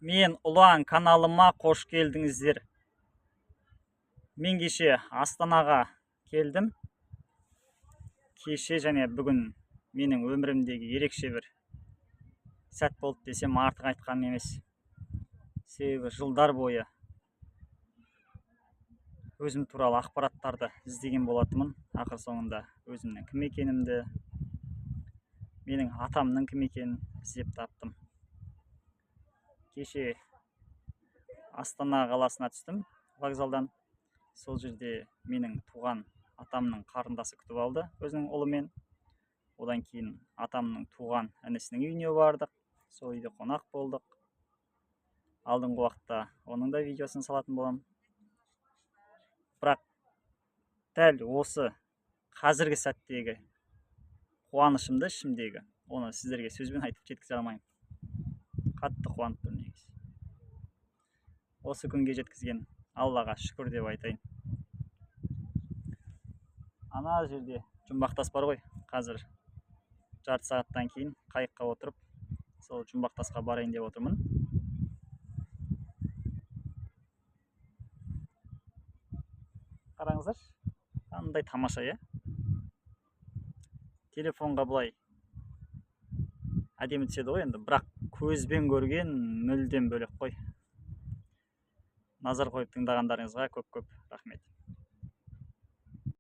Мен Ұлан каналыма қош келдіңіздер. Мен кеше Астанаға келдім. Кеше және бүгін менің өмірімдегі ерекше бір сәт болды десем артық айтқаным емес. Себебі жылдар бойы өзім туралы ақпараттарды іздеген болатынмын. Ақыр соңында өзімнің кім екенімді, менің атамның кім екенін іздеп таптым. Кеше Астана қаласына түстім вокзалдан. Сол жерде менің туған атамның қарындасы күтіп алды өзінің ұлымен. Одан кейін атамның туған інісінің үйіне бардық. Сол үйде қонақ болдық. Алдыңғы уақытта оның да видеосын салатын боламын. Бірақ дәл осы қазіргі сәттегі қуанышымды ішімдегі, оны сіздерге сөзбен айтып жеткізе алмаймын. Қатты қуанып тұрмын негізі. Осы күнге жеткізген Аллаға шүкір деп айтайын. Ана жерде жұмбақтас бар ғой. Қазір жарты сағаттан кейін қайыққа отырып, сол жұмбақтасқа барайын деп отырмын. Қараңыздар, қандай тамаша, иә? Телефонға былай әдемі түседі ғой енді, бірақ көзбен көрген мүлдем бөлек қой. Назар қойып тыңдағандарыңызға көп